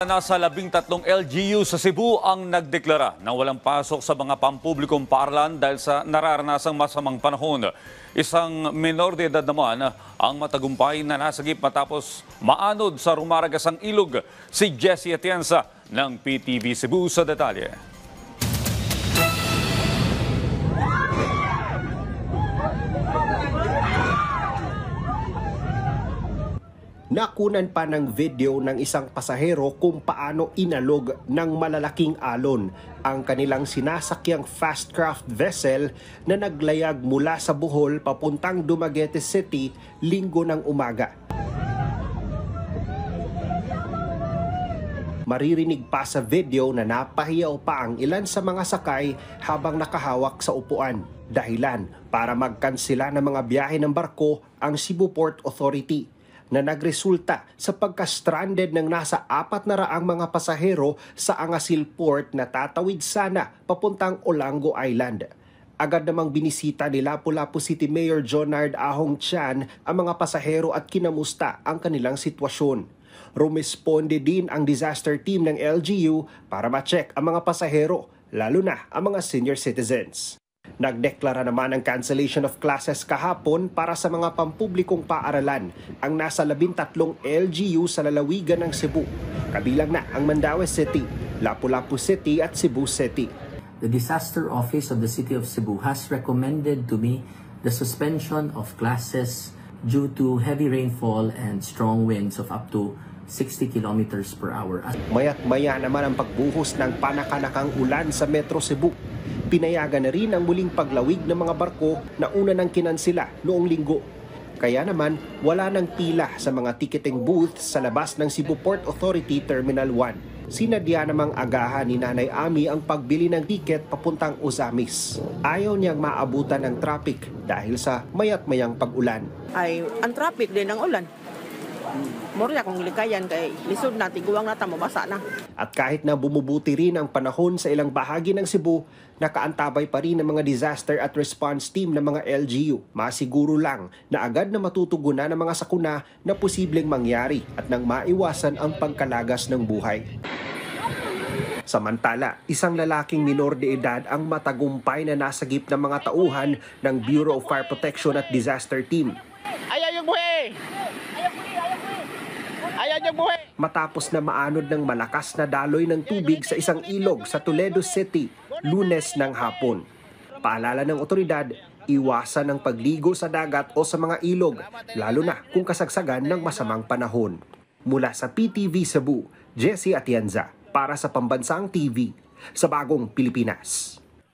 Nasa 13 LGU sa Cebu ang nagdeklara na walang pasok sa mga pampublikong paaralan dahil sa nararanasang masamang panahon. Isang minor de edad naman ang matagumpay na nasagip matapos maanod sa rumaragasang ilog. Si Jessie Atienza ng PTV Cebu sa detalye. Nakunan pa ng video ng isang pasahero kung paano inalog ng malalaking alon ang kanilang sinasakyang fast craft vessel na naglayag mula sa Bohol papuntang Dumaguete City linggo ng umaga. Maririnig pa sa video na napahiyaw pa ang ilan sa mga sakay habang nakahawak sa upuan. Dahilan para magkansela ng mga biyahe ng barko ang Cebu Port Authority na nagresulta sa pagka-stranded ng nasa 400 mga pasahero sa Angasil Port na tatawid sana papuntang Olango Island. Agad namang binisita ni Lapu-Lapu City Mayor Jonard Ahong Chan ang mga pasahero at kinamusta ang kanilang sitwasyon. Rumesponde din ang disaster team ng LGU para ma-check ang mga pasahero, lalo na ang mga senior citizens. Nagdeklara naman ng cancellation of classes kahapon para sa mga pampublikong paaralan ang nasa 13 LGU sa lalawigan ng Cebu. Kabilang na ang Mandaue City, Lapu-Lapu City at Cebu City. The Disaster Office of the City of Cebu has recommended to me the suspension of classes due to heavy rainfall and strong winds of up to 60 kilometers per hour. Mayat-maya naman ang pagbuhos ng panakanakang ulan sa Metro Cebu. Pinayagan na rin ang muling paglawig ng mga barko na una nang kinansela noong linggo. Kaya naman, wala nang pila sa mga ticketing booths sa labas ng Cebu Port Authority Terminal 1. Sinadya namang agahan ni Nanay Ami ang pagbili ng tiket papuntang Ozamis. Ayaw niyang maabutan ng traffic dahil sa mayat-mayang pag-ulan. Ay, ang traffic din ng ulan. Mura kung likayan kay lisod na, tiguang na, mabasa na. At kahit na bumubuti rin ang panahon sa ilang bahagi ng Cebu, nakaantabay pa rin ng mga disaster at response team ng mga LGU. Masiguro lang na agad na matutugunan ng mga sakuna na posibleng mangyari at nang maiwasan ang pagkalagas ng buhay. Samantala, isang lalaking minor de edad ang matagumpay na nasagip ng mga tauhan ng Bureau of Fire Protection at Disaster Team. Ayaw yung buhay! Ayaw yung buhay! Matapos na maanod ng malakas na daloy ng tubig sa isang ilog sa Toledo City, Lunes ng hapon. Paalala ng otoridad, iwasan ang pagligo sa dagat o sa mga ilog, lalo na kung kasagsagan ng masamang panahon. Mula sa PTV Cebu, Jessie Atienza para sa Pambansang TV sa Bagong Pilipinas.